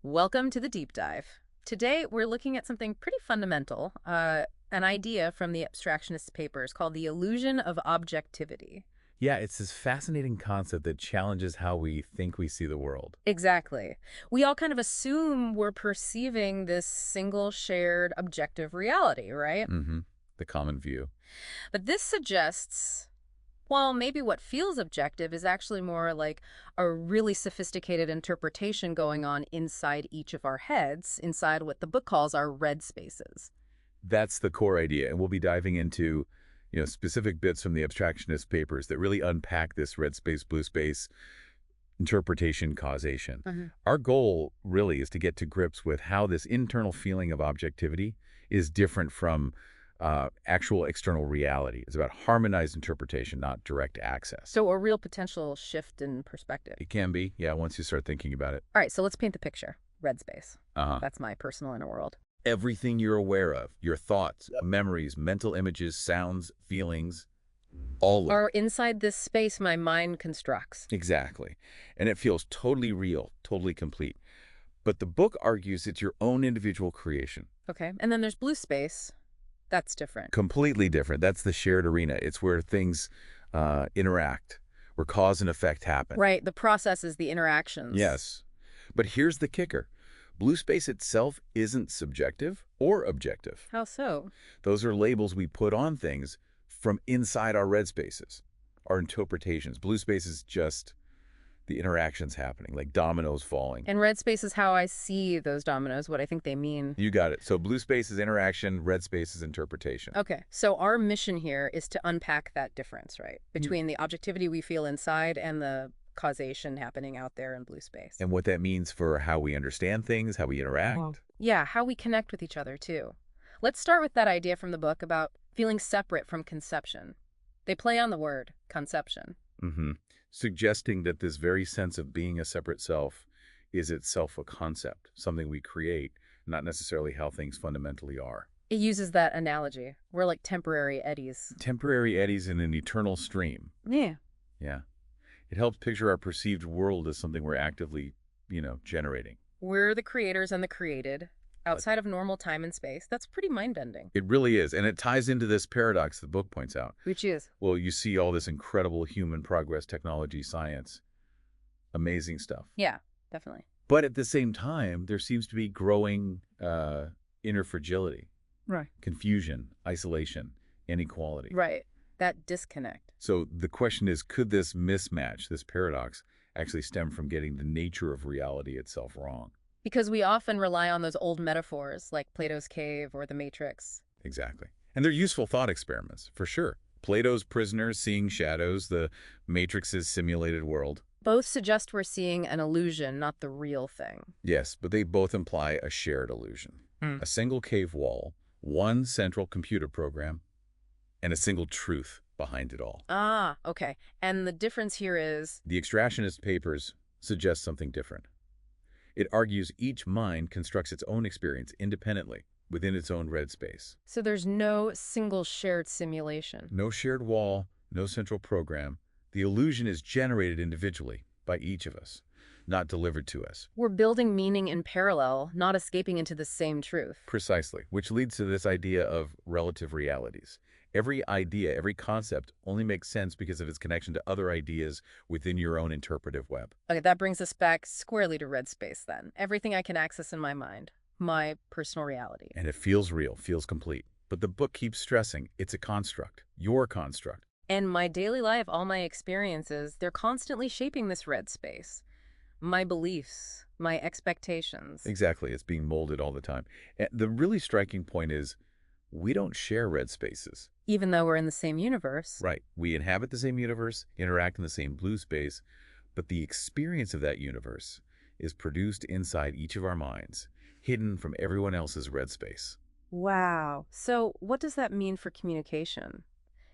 Welcome to the deep dive. Today, we're looking at something pretty fundamental, an idea from the Abstractionist papers called the illusion of objectivity. Yeah, it's this fascinating concept that challenges how we think we see the world. Exactly. We all kind of assume we're perceiving this single shared objective reality, right? The common view. But this suggests, well, maybe what feels objective is actually more like a really sophisticated interpretation going on inside each of our heads, inside what the book calls our red spaces. That's the core idea, and we'll be diving into, specific bits from the abstractionist papers that really unpack this red space, blue space interpretation causation. Our goal really is to get to grips with how this internal feeling of objectivity is different from actual external reality. It's about harmonized interpretation, not direct access. So a real potential shift in perspective. It can be, yeah, once you start thinking about it. All right, so let's paint the picture. Red space. Uh-huh. That's my personal inner world. Everything you're aware of, your thoughts, memories, mental images, sounds, feelings, all of it. Or inside this space my mind constructs. Exactly. And it feels totally real, totally complete. But the book argues it's your own individual creation. Okay, and then there's blue space. That's different. Completely different. That's the shared arena. It's where things interact, where cause and effect happen. Right, the process is the interactions. Yes. But here's the kicker. Blue space itself isn't subjective or objective. How so? Those are labels we put on things from inside our red spaces, our interpretations. Blue space is just the interactions happening, like dominoes falling. And red space is how I see those dominoes, what I think they mean. You got it. So blue space is interaction, red space is interpretation. Okay, so our mission here is to unpack that difference, right? Between the objectivity we feel inside and the causation happening out there in blue space. And what that means for how we understand things, how we interact. Yeah, how we connect with each other, too. Let's start with that idea from the book about feeling separate from conception. They play on the word, conception. Suggesting that this very sense of being a separate self is itself a concept, something we create, not necessarily how things fundamentally are. It uses that analogy. We're like temporary eddies. Temporary eddies in an eternal stream. Yeah. Yeah. It helps picture our perceived world as something we're actively, generating. We're the creators and the created, outside of normal time and space. That's pretty mind-bending. It really is. And it ties into this paradox the book points out. Which is? Well, you see all this incredible human progress, technology, science. Amazing stuff. Yeah, definitely. But at the same time, there seems to be growing inner fragility. Right. Confusion, isolation, inequality. Right. That disconnect. So the question is, could this mismatch, this paradox, actually stem from getting the nature of reality itself wrong? Because we often rely on those old metaphors like Plato's cave or the Matrix. Exactly. And they're useful thought experiments, for sure. Plato's prisoners seeing shadows, the Matrix's simulated world. Both suggest we're seeing an illusion, not the real thing. Yes, but they both imply a shared illusion. A single cave wall, one central computer program, and a single truth behind it all. Ah, okay. And the difference here is? The Abstractionist papers suggest something different. It argues each mind constructs its own experience independently within its own red space. So there's no single shared simulation. No shared wall, no central program. The illusion is generated individually by each of us, not delivered to us. We're building meaning in parallel, not escaping into the same truth. Precisely, which leads to this idea of relative realities. Every idea, every concept only makes sense because of its connection to other ideas within your own interpretive web. Okay, that brings us back squarely to red space then. Everything I can access in my mind, my personal reality. And it feels real, feels complete. But the book keeps stressing it's a construct, your construct. And my daily life, all my experiences, they're constantly shaping this red space. My beliefs, my expectations. Exactly, it's being molded all the time. And the really striking point is we don't share red spaces. Even though we're in the same universe. Right. We inhabit the same universe, interact in the same blue space, but the experience of that universe is produced inside each of our minds, hidden from everyone else's red space. Wow. So what does that mean for communication?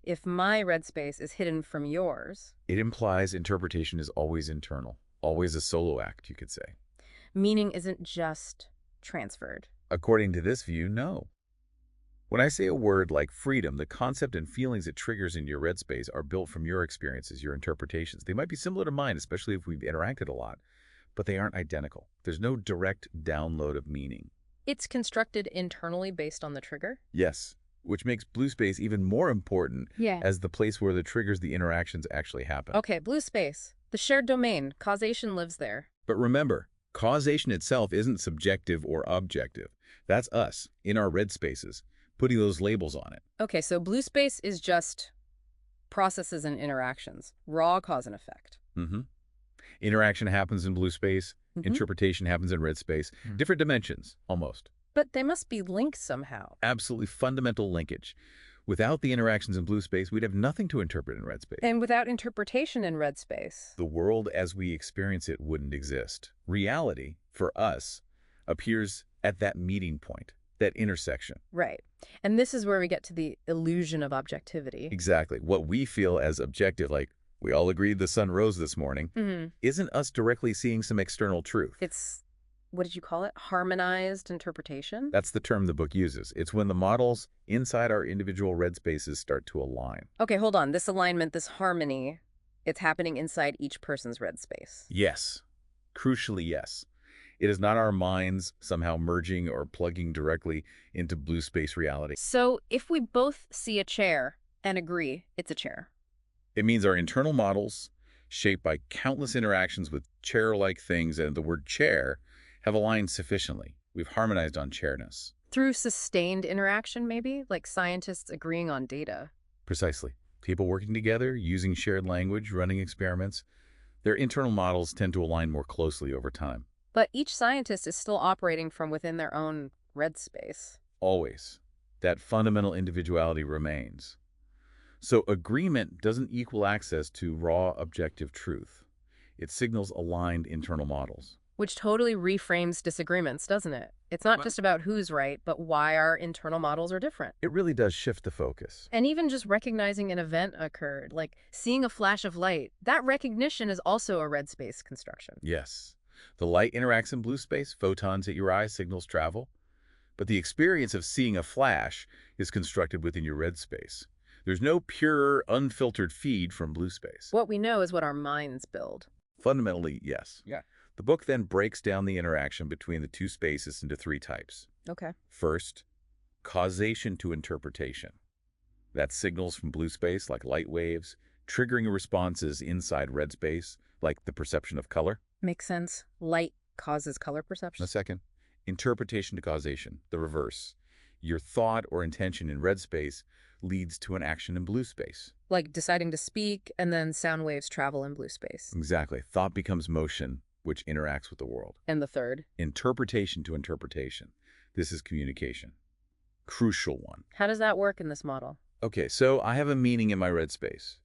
If my red space is hidden from yours. It implies interpretation is always internal, always a solo act, you could say. Meaning isn't just transferred. According to this view, no. When I say a word like freedom, the concept and feelings it triggers in your red space are built from your experiences, your interpretations. They might be similar to mine, especially if we've interacted a lot. but they aren't identical. There's no direct download of meaning. It's constructed internally based on the trigger? Yes, which makes blue space even more important as the place where the triggers the interactions actually happen. Okay, blue space. The shared domain. Causation lives there. But remember, causation itself isn't subjective or objective. That's us, in our red spaces, putting those labels on it. Okay, so blue space is just processes and interactions. Raw cause and effect. Interaction happens in blue space. Interpretation happens in red space. Different dimensions, almost. But they must be linked somehow. Absolutely fundamental linkage. Without the interactions in blue space, we'd have nothing to interpret in red space. And without interpretation in red space. The world as we experience it wouldn't exist. Reality, for us, appears at that meeting point, that intersection. Right. And this is where we get to the illusion of objectivity. Exactly. What we feel as objective, like we all agreed the sun rose this morning, isn't us directly seeing some external truth. It's, what did you call it? Harmonized interpretation? That's the term the book uses. It's when the models inside our individual red spaces start to align. Okay, hold on. This alignment, this harmony, it's happening inside each person's red space. Yes. Crucially, yes. It is not our minds somehow merging or plugging directly into blue space reality. So if we both see a chair and agree it's a chair. It means our internal models, shaped by countless interactions with chair-like things and the word chair, have aligned sufficiently. We've harmonized on chairness. Through sustained interaction, maybe? Like scientists agreeing on data. Precisely. People working together, using shared language, running experiments. Their internal models tend to align more closely over time. But each scientist is still operating from within their own red space. Always. That fundamental individuality remains. So agreement doesn't equal access to raw objective truth. It signals aligned internal models. Which totally reframes disagreements, doesn't it? It's not just about who's right, but why our internal models are different. It really does shift the focus. And even just recognizing an event occurred, like seeing a flash of light, that recognition is also a red space construction. Yes. The light interacts in blue space, photons hit your eye, signals travel. But the experience of seeing a flash is constructed within your red space. There's no pure, unfiltered feed from blue space. What we know is what our minds build. Fundamentally, yes. Yeah. The book then breaks down the interaction between the two spaces into three types. Okay. First, causation to interpretation. That's signals from blue space, like light waves, triggering responses inside red space, like the perception of color. Makes sense. Light causes color perception. The second, interpretation to causation, the reverse. Your thought or intention in red space leads to an action in blue space. Like deciding to speak, and then sound waves travel in blue space. Exactly. Thought becomes motion, which interacts with the world. And the third? Interpretation to interpretation. This is communication. Crucial one. How does that work in this model? Okay, so I have a meaning in my red space.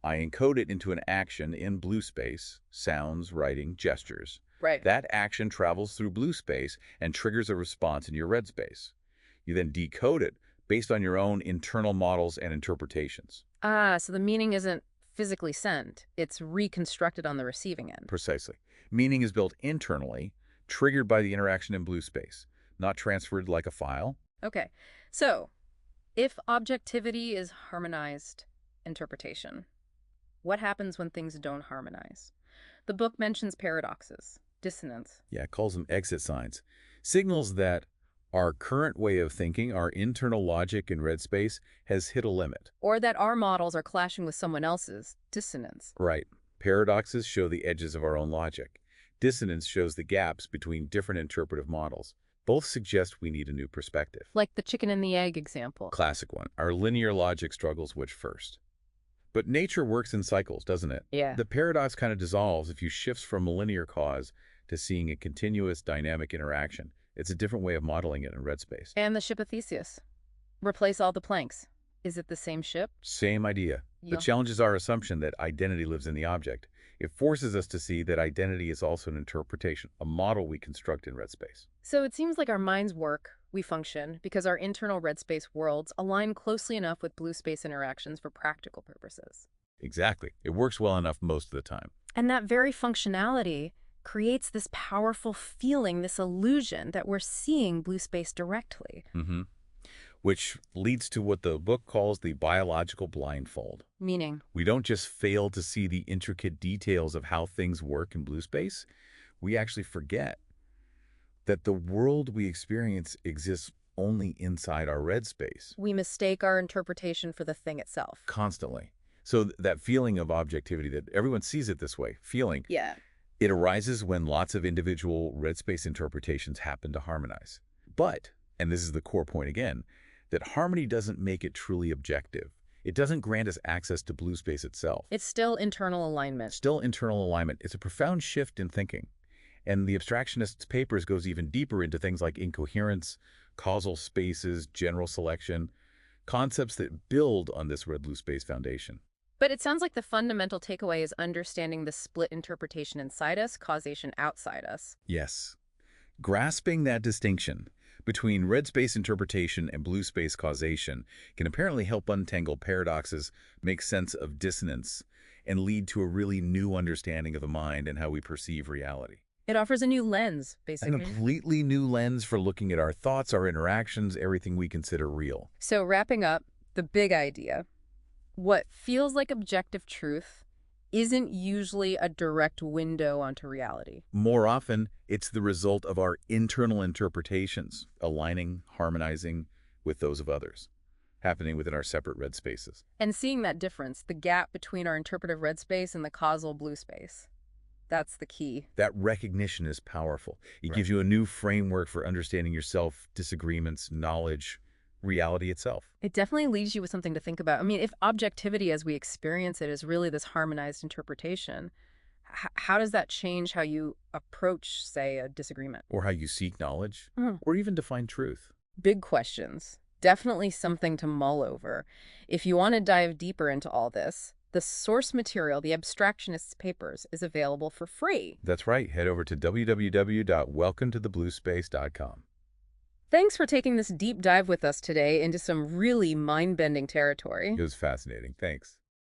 I encode it into an action in blue space, sounds, writing, gestures. Right. That action travels through blue space and triggers a response in your red space. You then decode it based on your own internal models and interpretations. Ah, so the meaning isn't physically sent. It's reconstructed on the receiving end. Precisely. Meaning is built internally, triggered by the interaction in blue space, not transferred like a file. Okay. So, if objectivity is harmonized interpretation, what happens when things don't harmonize? The book mentions paradoxes, dissonance. Yeah, it calls them exit signs. Signals that our current way of thinking, our internal logic in red space, has hit a limit. Or that our models are clashing with someone else's, dissonance. Right. Paradoxes show the edges of our own logic. Dissonance shows the gaps between different interpretive models. Both suggest we need a new perspective. Like the chicken and the egg example. Classic one. Our linear logic struggles which first. But nature works in cycles, doesn't it? Yeah. The paradox kind of dissolves if you shift from a linear cause to seeing a continuous dynamic interaction. It's a different way of modeling it in red space. And the ship of Theseus. Replace all the planks. Is it the same ship? Same idea. Yeah. It challenges our assumption that identity lives in the object. It forces us to see that identity is also an interpretation, a model we construct in red space. So it seems like our minds work, we function, because our internal red space worlds align closely enough with blue space interactions for practical purposes. Exactly. It works well enough most of the time. And that very functionality creates this powerful feeling, this illusion that we're seeing blue space directly. Which leads to what the book calls the biological blindfold. Meaning? We don't just fail to see the intricate details of how things work in blue space. we actually forget that the world we experience exists only inside our red space. We mistake our interpretation for the thing itself. Constantly. So that feeling of objectivity, that everyone sees it this way, feeling, Yeah. it arises when lots of individual red space interpretations happen to harmonize. But, and this is the core point again, that harmony doesn't make it truly objective. It doesn't grant us access to blue space itself. It's still internal alignment. Still internal alignment. It's a profound shift in thinking. And the Abstractionist's papers goes even deeper into things like incoherence, causal spaces, general selection, concepts that build on this red-blue space foundation. But it sounds like the fundamental takeaway is understanding the split interpretation inside us, causation outside us. Yes. Grasping that distinction between red space interpretation and blue space causation can apparently help untangle paradoxes, make sense of dissonance, and lead to a really new understanding of the mind and how we perceive reality. It offers a new lens, A basically. completely new lens for looking at our thoughts, our interactions, everything we consider real. So wrapping up, the big idea. What feels like objective truth isn't usually a direct window onto reality. More often, it's the result of our internal interpretations, aligning, harmonizing with those of others, happening within our separate red spaces. And seeing that difference, the gap between our interpretive red space and the causal blue space. That's the key. That recognition is powerful. It Right. gives you a new framework for understanding yourself, disagreements, knowledge, reality itself. It definitely leaves you with something to think about. I mean, if objectivity as we experience it is really this harmonized interpretation, how does that change how you approach, say, a disagreement? Or how you seek knowledge, Mhm. or even define truth. Big questions. Definitely something to mull over. If you want to dive deeper into all this, the source material, the Abstractionist's papers, is available for free. That's right. Head over to www.welcometothe.bluespace.com. Thanks for taking this deep dive with us today into some really mind-bending territory. It was fascinating. Thanks.